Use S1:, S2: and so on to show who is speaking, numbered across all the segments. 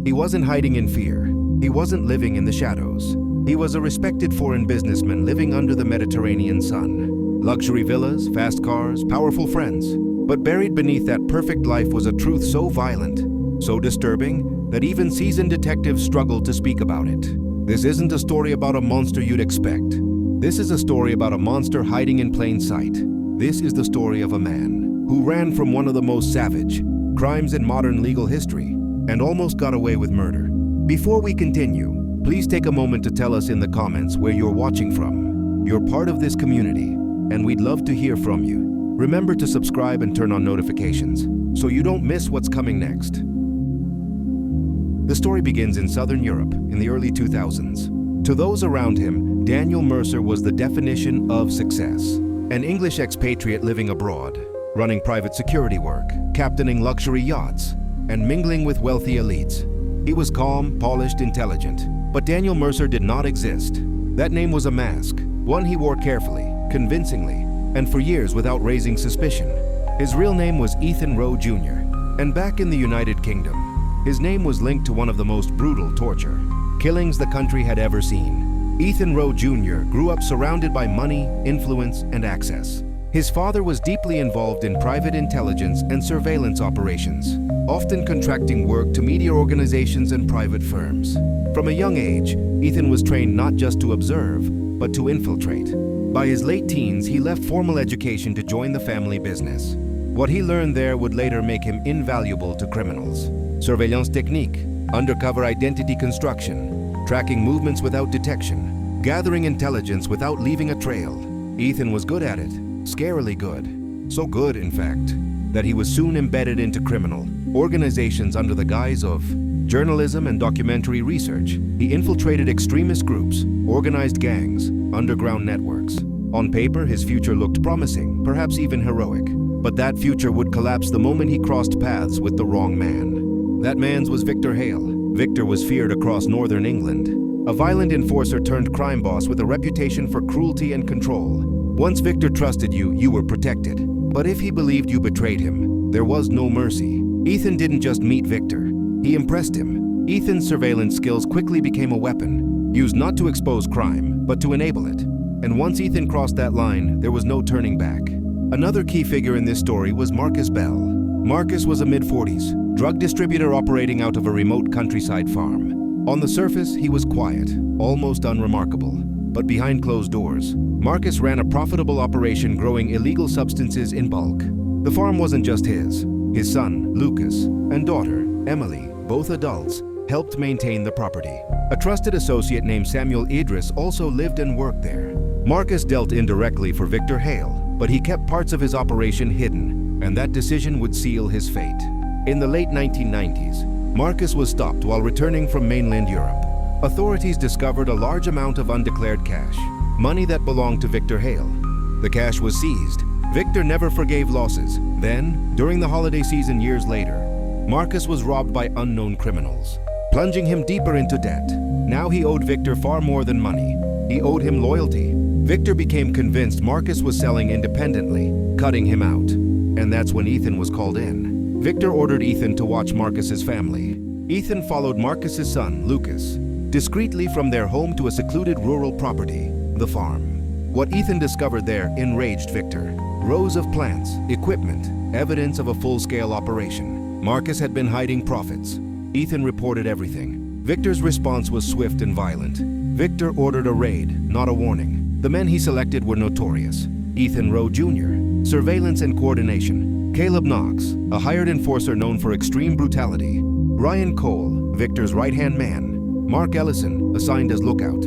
S1: He wasn't hiding in fear. He wasn't living in the shadows. He was a respected foreign businessman living under the Mediterranean sun. Luxury villas, fast cars, powerful friends. But buried beneath that perfect life was a truth so violent, so disturbing, that even seasoned detectives struggled to speak about it. This isn't a story about a monster you'd expect. This is a story about a monster hiding in plain sight. This is the story of a man who ran from one of the most savage crimes in modern legal history and almost got away with murder. Before we continue, please take a moment to tell us in the comments where you're watching from. You're part of this community, and we'd love to hear from you. Remember to subscribe and turn on notifications so you don't miss what's coming next. The story begins in Southern Europe in the early 2000s. To those around him, Daniel Mercer was the definition of success. An English expatriate living abroad, running private security work, captaining luxury yachts, and mingling with wealthy elites. He was calm, polished, intelligent. But Daniel Mercer did not exist. That name was a mask, one he wore carefully, convincingly, and for years without raising suspicion. His real name was Ethan Rowe Jr., and back in the United Kingdom, his name was linked to one of the most brutal torture killings the country had ever seen. Ethan Rowe Jr. grew up surrounded by money, influence, and access. His father was deeply involved in private intelligence and surveillance operations, often contracting work to media organizations and private firms. From a young age, Ethan was trained not just to observe, but to infiltrate. By his late teens, he left formal education to join the family business. What he learned there would later make him invaluable to criminals. Surveillance technique, undercover identity construction, tracking movements without detection, gathering intelligence without leaving a trail. Ethan was good at it, scarily good. So good, in fact, that he was soon embedded into criminal organizations under the guise of journalism and documentary research. He infiltrated extremist groups, organized gangs, underground networks. On paper, his future looked promising, perhaps even heroic. But that future would collapse the moment he crossed paths with the wrong man. That man's was Victor Hale. Victor was feared across northern England. A violent enforcer turned crime boss with a reputation for cruelty and control. Once Victor trusted you, you were protected. But if he believed you betrayed him, there was no mercy. Ethan didn't just meet Victor. He impressed him. Ethan's surveillance skills quickly became a weapon, used not to expose crime, but to enable it. And once Ethan crossed that line, there was no turning back. Another key figure in this story was Marcus Bell. Marcus was a mid-40s, drug distributor operating out of a remote countryside farm. On the surface, he was quiet, almost unremarkable. But behind closed doors, Marcus ran a profitable operation growing illegal substances in bulk. The farm wasn't just his. His son, Lucas, and daughter, Emily, both adults, helped maintain the property. A trusted associate named Samuel Idris also lived and worked there. Marcus dealt indirectly for Victor Hale, but he kept parts of his operation hidden, and that decision would seal his fate. In the late 1990s, Marcus was stopped while returning from mainland Europe. Authorities discovered a large amount of undeclared cash, money that belonged to Victor Hale. The cash was seized. Victor never forgave losses. Then, during the holiday season years later, Marcus was robbed by unknown criminals, plunging him deeper into debt. Now he owed Victor far more than money. He owed him loyalty. Victor became convinced Marcus was selling independently, cutting him out. And that's when Ethan was called in. Victor ordered Ethan to watch Marcus's family. Ethan followed Marcus's son, Lucas, discreetly from their home to a secluded rural property, the farm. What Ethan discovered there enraged Victor. Rows of plants, equipment, evidence of a full-scale operation. Marcus had been hiding profits. Ethan reported everything. Victor's response was swift and violent. Victor ordered a raid, not a warning. The men he selected were notorious. Ethan Rowe Jr., surveillance and coordination. Caleb Knox, a hired enforcer known for extreme brutality. Ryan Cole, Victor's right-hand man. Mark Ellison, assigned as lookout.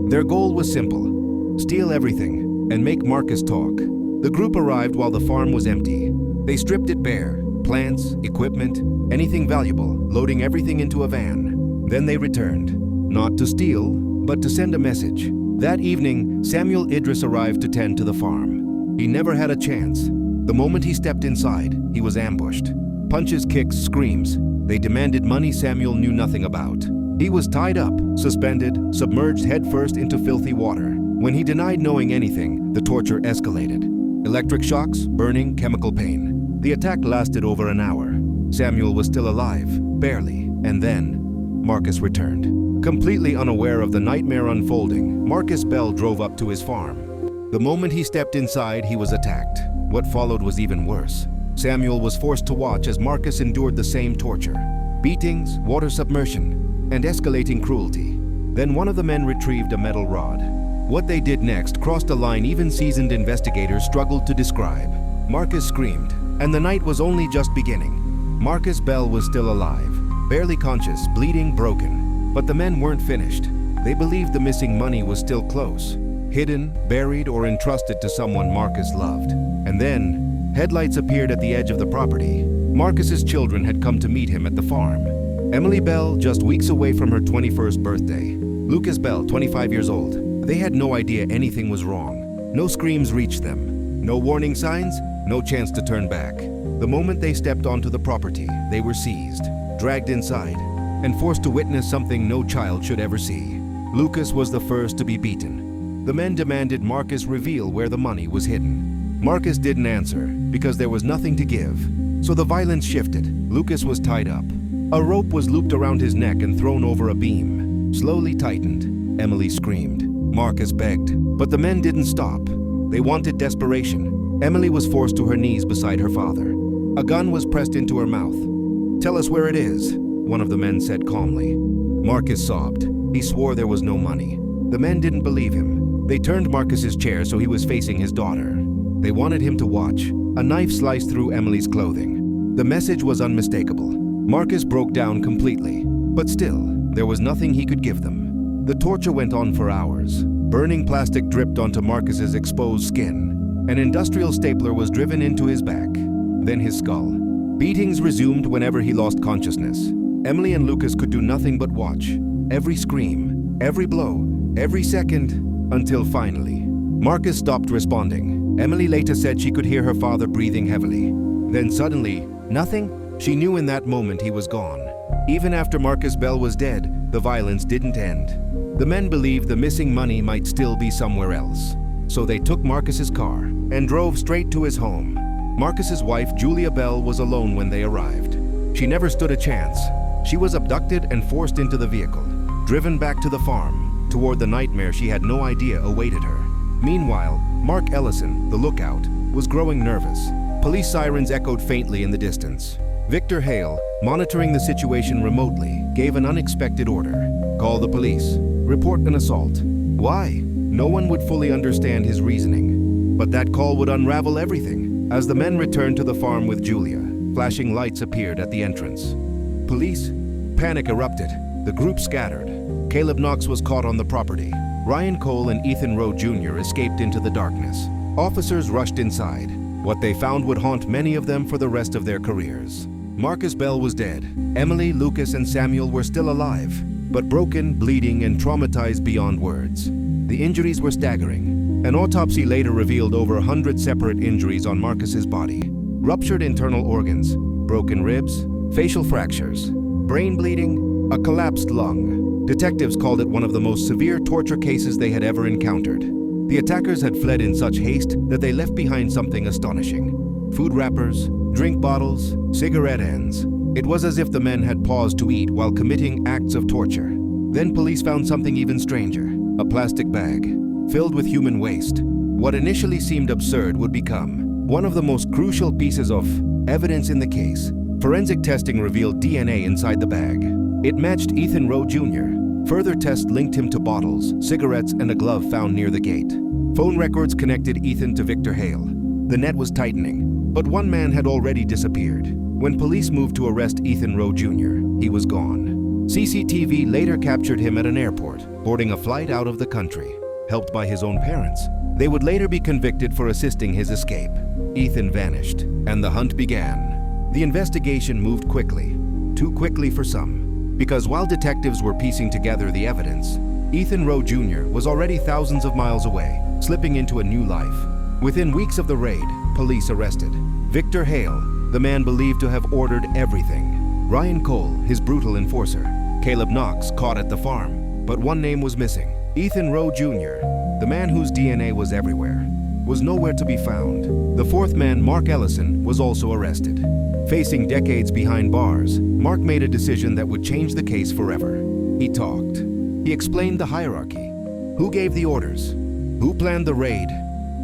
S1: Their goal was simple: steal everything and make Marcus talk. The group arrived while the farm was empty. They stripped it bare, plants, equipment, anything valuable, loading everything into a van. Then they returned, not to steal, but to send a message. That evening, Samuel Idris arrived to tend to the farm. He never had a chance. The moment he stepped inside, he was ambushed. Punches, kicks, screams. They demanded money Samuel knew nothing about. He was tied up, suspended, submerged headfirst into filthy water. When he denied knowing anything, the torture escalated. Electric shocks, burning, chemical pain. The attack lasted over an hour. Samuel was still alive, barely, and then Marcus returned. Completely unaware of the nightmare unfolding, Marcus Bell drove up to his farm. The moment he stepped inside, he was attacked. What followed was even worse. Samuel was forced to watch as Marcus endured the same torture. Beatings, water submersion, and escalating cruelty. Then one of the men retrieved a metal rod. What they did next crossed a line even seasoned investigators struggled to describe. Marcus screamed, and the night was only just beginning. Marcus Bell was still alive, barely conscious, bleeding, broken. But the men weren't finished. They believed the missing money was still close, hidden, buried, or entrusted to someone Marcus loved. And then, headlights appeared at the edge of the property. Marcus's children had come to meet him at the farm. Emily Bell, just weeks away from her 21st birthday. Lucas Bell, 25 years old. They had no idea anything was wrong. No screams reached them. No warning signs, no chance to turn back. The moment they stepped onto the property, they were seized, dragged inside, and forced to witness something no child should ever see. Lucas was the first to be beaten. The men demanded Marcus reveal where the money was hidden. Marcus didn't answer because there was nothing to give. So the violence shifted. Lucas was tied up. A rope was looped around his neck and thrown over a beam. Slowly tightened. Emily screamed. Marcus begged, but the men didn't stop. They wanted desperation. Emily was forced to her knees beside her father. A gun was pressed into her mouth. "Tell us where it is," one of the men said calmly. Marcus sobbed. He swore there was no money. The men didn't believe him. They turned Marcus's chair so he was facing his daughter. They wanted him to watch. A knife sliced through Emily's clothing. The message was unmistakable. Marcus broke down completely. But still, there was nothing he could give them. The torture went on for hours. Burning plastic dripped onto Marcus's exposed skin. An industrial stapler was driven into his back, then his skull. Beatings resumed whenever he lost consciousness. Emily and Lucas could do nothing but watch. Every scream, every blow, every second, until finally, Marcus stopped responding. Emily later said she could hear her father breathing heavily. Then suddenly, nothing. She knew in that moment he was gone. Even after Marcus Bell was dead, the violence didn't end. The men believed the missing money might still be somewhere else. So they took Marcus's car and drove straight to his home. Marcus's wife, Julia Bell, was alone when they arrived. She never stood a chance. She was abducted and forced into the vehicle, driven back to the farm, toward the nightmare she had no idea awaited her. Meanwhile, Mark Ellison, the lookout, was growing nervous. Police sirens echoed faintly in the distance. Victor Hale, monitoring the situation remotely, gave an unexpected order. "Call the police. Report an assault." Why? No one would fully understand his reasoning. But that call would unravel everything. As the men returned to the farm with Julia, flashing lights appeared at the entrance. Police? Panic erupted. The group scattered. Caleb Knox was caught on the property. Ryan Cole and Ethan Rowe Jr. escaped into the darkness. Officers rushed inside. What they found would haunt many of them for the rest of their careers. Marcus Bell was dead. Emily, Lucas, and Samuel were still alive, but broken, bleeding, and traumatized beyond words. The injuries were staggering. An autopsy later revealed over 100 separate injuries on Marcus's body. Ruptured internal organs, broken ribs, facial fractures, brain bleeding, a collapsed lung. Detectives called it one of the most severe torture cases they had ever encountered. The attackers had fled in such haste that they left behind something astonishing. Food wrappers, drink bottles, cigarette ends. It was as if the men had paused to eat while committing acts of torture. Then police found something even stranger, a plastic bag filled with human waste. What initially seemed absurd would become one of the most crucial pieces of evidence in the case. Forensic testing revealed DNA inside the bag. It matched Ethan Rowe Jr. Further tests linked him to bottles, cigarettes, and a glove found near the gate. Phone records connected Ethan to Victor Hale. The net was tightening, but one man had already disappeared. When police moved to arrest Ethan Rowe Jr., he was gone. CCTV later captured him at an airport, boarding a flight out of the country. Helped by his own parents, they would later be convicted for assisting his escape. Ethan vanished, and the hunt began. The investigation moved quickly, too quickly for some, because while detectives were piecing together the evidence, Ethan Rowe Jr. was already thousands of miles away, slipping into a new life. Within weeks of the raid, police arrested Victor Hale, the man believed to have ordered everything. Ryan Cole, his brutal enforcer. Caleb Knox, caught at the farm. But one name was missing. Ethan Rowe Jr., the man whose DNA was everywhere. was nowhere to be found. The fourth man, Mark Ellison, was also arrested. Facing decades behind bars, Mark made a decision that would change the case forever. He talked. He explained the hierarchy. Who gave the orders? Who planned the raid?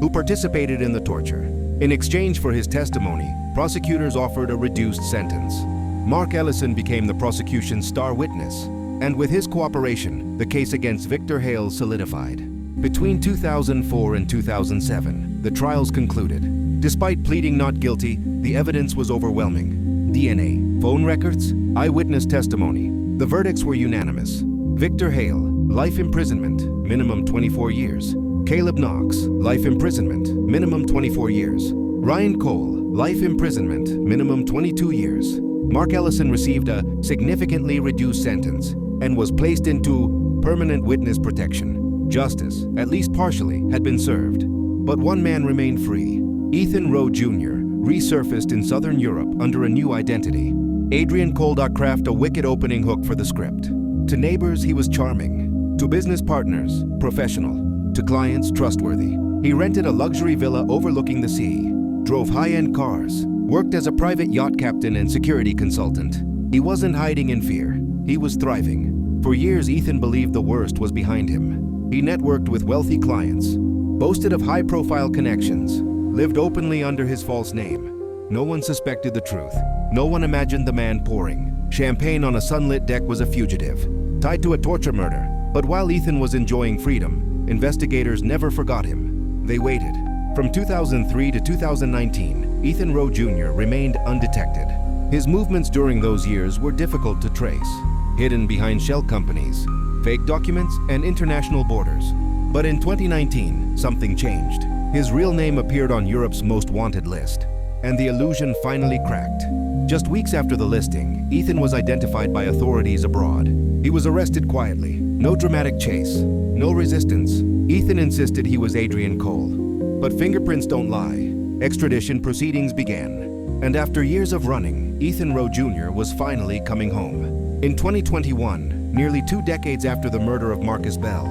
S1: Who participated in the torture? In exchange for his testimony, prosecutors offered a reduced sentence. Mark Ellison became the prosecution's star witness, and with his cooperation, the case against Victor Hale solidified. Between 2004 and 2007, the trials concluded. Despite pleading not guilty, the evidence was overwhelming. DNA, phone records, eyewitness testimony. The verdicts were unanimous. Victor Hale, life imprisonment, minimum 24 years. Caleb Knox, life imprisonment, minimum 24 years. Ryan Cole, life imprisonment, minimum 22 years. Mark Ellison received a significantly reduced sentence and was placed into permanent witness protection. Justice, at least partially, had been served. But one man remained free. Ethan Rowe Jr. resurfaced in Southern Europe under a new identity. Adrian Cole crafted a wicked opening hook for the script. To neighbors, he was charming. To business partners, professional. To clients, trustworthy. He rented a luxury villa overlooking the sea, drove high-end cars, worked as a private yacht captain and security consultant. He wasn't hiding in fear. He was thriving. For years, Ethan believed the worst was behind him. He networked with wealthy clients, boasted of high-profile connections, lived openly under his false name. No one suspected the truth. No one imagined the man pouring champagne on a sunlit deck was a fugitive, tied to a torture murder. But while Ethan was enjoying freedom, investigators never forgot him. They waited. From 2003 to 2019, Ethan Rowe Jr. remained undetected. His movements during those years were difficult to trace, hidden behind shell companies, fake documents, and international borders. But in 2019, something changed. His real name appeared on Europe's most wanted list, and the illusion finally cracked. Just weeks after the listing, Ethan was identified by authorities abroad. He was arrested quietly. No dramatic chase, no resistance. Ethan insisted he was Adrian Cole. But fingerprints don't lie. Extradition proceedings began. And after years of running, Ethan Rowe Jr. was finally coming home. In 2021, nearly 2 decades after the murder of Marcus Bell,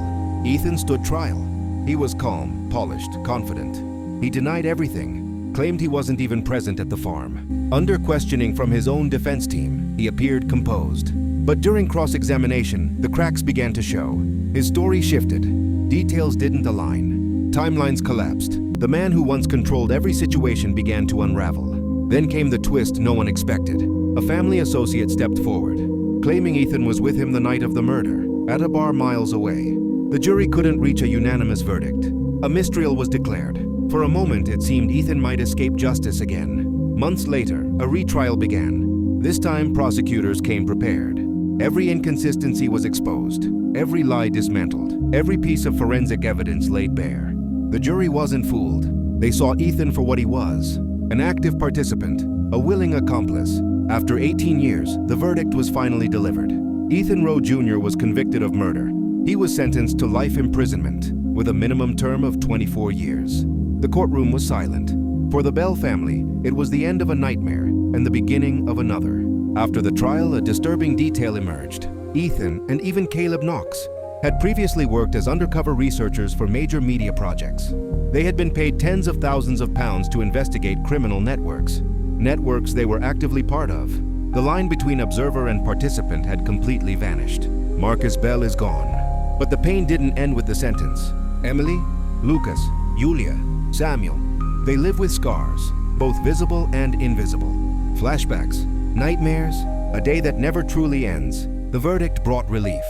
S1: Ethan stood trial. He was calm, polished, confident. He denied everything, claimed he wasn't even present at the farm. Under questioning from his own defense team, he appeared composed. But during cross-examination, the cracks began to show. His story shifted. Details didn't align. Timelines collapsed. The man who once controlled every situation began to unravel. Then came the twist no one expected. A family associate stepped forward, claiming Ethan was with him the night of the murder, at a bar miles away. The jury couldn't reach a unanimous verdict. A mistrial was declared. For a moment, it seemed Ethan might escape justice again. Months later, a retrial began. This time, prosecutors came prepared. Every inconsistency was exposed, every lie dismantled, every piece of forensic evidence laid bare. The jury wasn't fooled. They saw Ethan for what he was, an active participant, a willing accomplice. After 18 years, the verdict was finally delivered. Ethan Rowe Jr. was convicted of murder. He was sentenced to life imprisonment, with a minimum term of 24 years. The courtroom was silent. For the Bell family, it was the end of a nightmare and the beginning of another. After the trial, a disturbing detail emerged. Ethan and even Caleb Knox had previously worked as undercover researchers for major media projects. They had been paid tens of thousands of pounds to investigate criminal networks they were actively part of. The line between observer and participant had completely vanished. Marcus Bell is gone. But the pain didn't end with the sentence. Emily, Lucas, Julia, Samuel, they live with scars, both visible and invisible. Flashbacks, nightmares, a day that never truly ends. The verdict brought relief.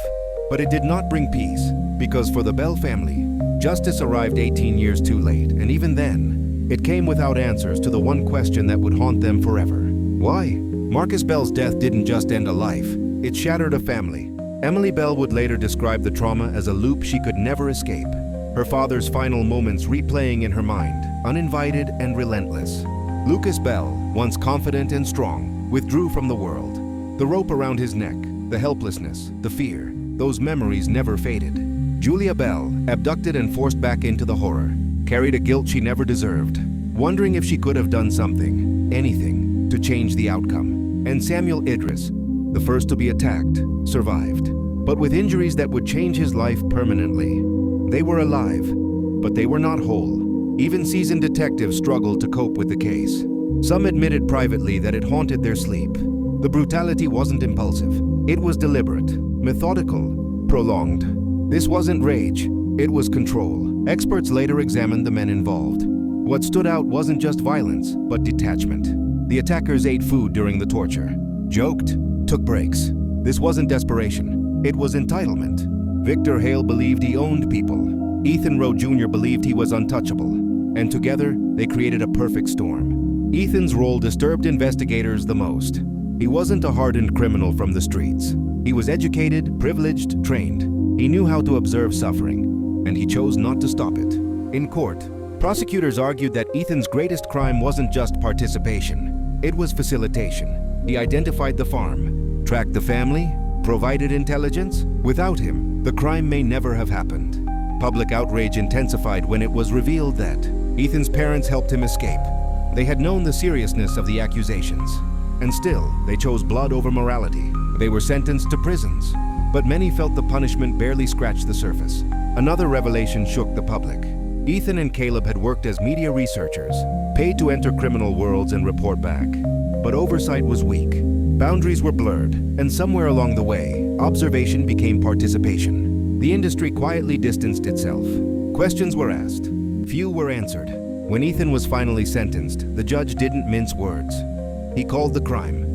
S1: But it did not bring peace, because for the Bell family, justice arrived 18 years too late, and even then, it came without answers to the one question that would haunt them forever. Why? Marcus Bell's death didn't just end a life, it shattered a family. Emily Bell would later describe the trauma as a loop she could never escape. Her father's final moments replaying in her mind, uninvited and relentless. Lucas Bell, once confident and strong, withdrew from the world. The rope around his neck, the helplessness, the fear, those memories never faded. Julia Bell, abducted and forced back into the horror, carried a guilt she never deserved, wondering if she could have done something, anything, to change the outcome. And Samuel Idris, the first to be attacked, survived, but with injuries that would change his life permanently. They were alive, but they were not whole. Even seasoned detectives struggled to cope with the case. Some admitted privately that it haunted their sleep. The brutality wasn't impulsive. It was deliberate, methodical, prolonged. This wasn't rage, it was control. Experts later examined the men involved. What stood out wasn't just violence, but detachment. The attackers ate food during the torture, joked, took breaks. This wasn't desperation, it was entitlement. Victor Hale believed he owned people. Ethan Rowe Jr. believed he was untouchable. And together, they created a perfect storm. Ethan's role disturbed investigators the most. He wasn't a hardened criminal from the streets. He was educated, privileged, trained. He knew how to observe suffering, and he chose not to stop it. In court, prosecutors argued that Ethan's greatest crime wasn't just participation. It was facilitation. He identified the farm, tracked the family, provided intelligence. Without him, the crime may never have happened. Public outrage intensified when it was revealed that Ethan's parents helped him escape. They had known the seriousness of the accusations, and still, they chose blood over morality. They were sentenced to prisons, but many felt the punishment barely scratched the surface. Another revelation shook the public. Ethan and Caleb had worked as media researchers, paid to enter criminal worlds and report back. But oversight was weak. Boundaries were blurred, and somewhere along the way, observation became participation. The industry quietly distanced itself. Questions were asked. Few were answered. When Ethan was finally sentenced, the judge didn't mince words. He called the crime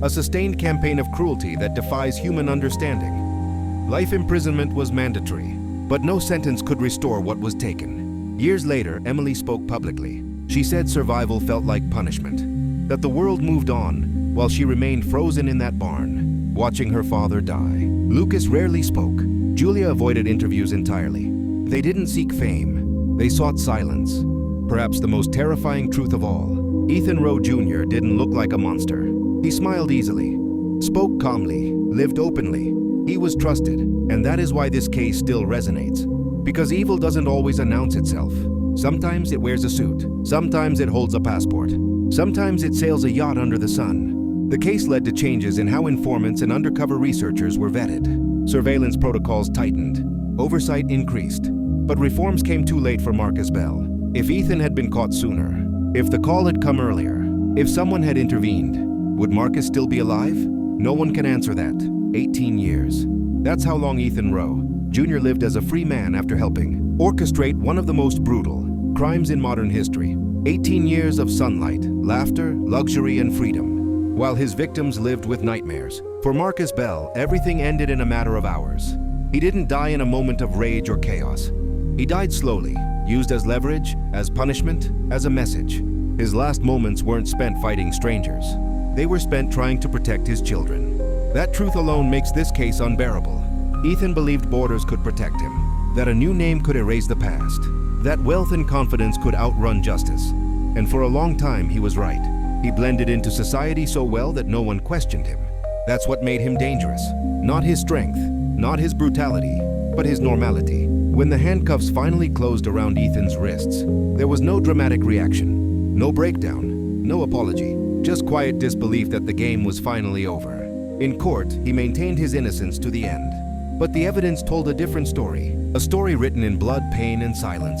S1: a sustained campaign of cruelty that defies human understanding. Life imprisonment was mandatory, but no sentence could restore what was taken. Years later, Emily spoke publicly. She said survival felt like punishment, that the world moved on while she remained frozen in that barn, watching her father die. Lucas rarely spoke. Julia avoided interviews entirely. They didn't seek fame. They sought silence. Perhaps the most terrifying truth of all, Ethan Rowe Jr. didn't look like a monster. He smiled easily, spoke calmly, lived openly. He was trusted, and that is why this case still resonates. Because evil doesn't always announce itself. Sometimes it wears a suit. Sometimes it holds a passport. Sometimes it sails a yacht under the sun. The case led to changes in how informants and undercover researchers were vetted. Surveillance protocols tightened. Oversight increased. But reforms came too late for Marcus Bell. If Ethan had been caught sooner, if the call had come earlier, if someone had intervened, would Marcus still be alive? No one can answer that. 18 years. That's how long Ethan Rowe Jr. lived as a free man after helping orchestrate one of the most brutal crimes in modern history. 18 years of sunlight, laughter, luxury, and freedom, while his victims lived with nightmares. For Marcus Bell, everything ended in a matter of hours. He didn't die in a moment of rage or chaos. He died slowly, used as leverage, as punishment, as a message. His last moments weren't spent fighting strangers. They were spent trying to protect his children. That truth alone makes this case unbearable. Ethan believed borders could protect him, that a new name could erase the past, that wealth and confidence could outrun justice. And for a long time, he was right. He blended into society so well that no one questioned him. That's what made him dangerous. Not his strength, not his brutality, but his normality. When the handcuffs finally closed around Ethan's wrists, there was no dramatic reaction, no breakdown, no apology, just quiet disbelief that the game was finally over. In court, he maintained his innocence to the end. But the evidence told a different story, a story written in blood, pain, and silence.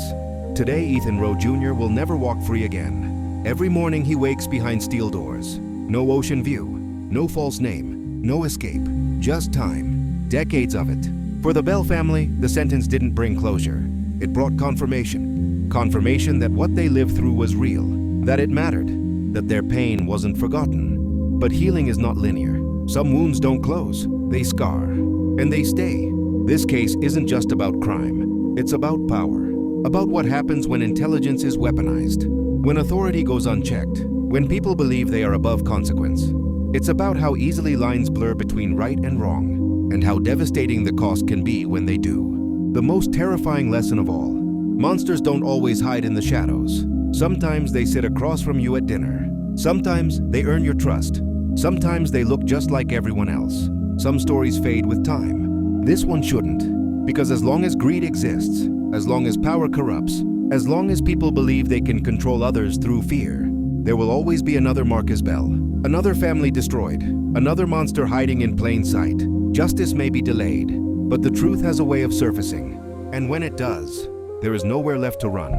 S1: Today, Ethan Rowe Jr. will never walk free again. Every morning he wakes behind steel doors. No ocean view, no false name, no escape, just time, decades of it. For the Bell family, the sentence didn't bring closure. It brought confirmation. Confirmation that what they lived through was real, that it mattered, that their pain wasn't forgotten. But healing is not linear. Some wounds don't close, they scar, and they stay. This case isn't just about crime, it's about power. About what happens when intelligence is weaponized, when authority goes unchecked, when people believe they are above consequence. It's about how easily lines blur between right and wrong, and how devastating the cost can be when they do. The most terrifying lesson of all, monsters don't always hide in the shadows. Sometimes they sit across from you at dinner. Sometimes they earn your trust. Sometimes they look just like everyone else. Some stories fade with time. This one shouldn't, because as long as greed exists, as long as power corrupts, as long as people believe they can control others through fear, there will always be another Marcus Bell, another family destroyed, another monster hiding in plain sight. Justice may be delayed, but the truth has a way of surfacing, and when it does, there is nowhere left to run.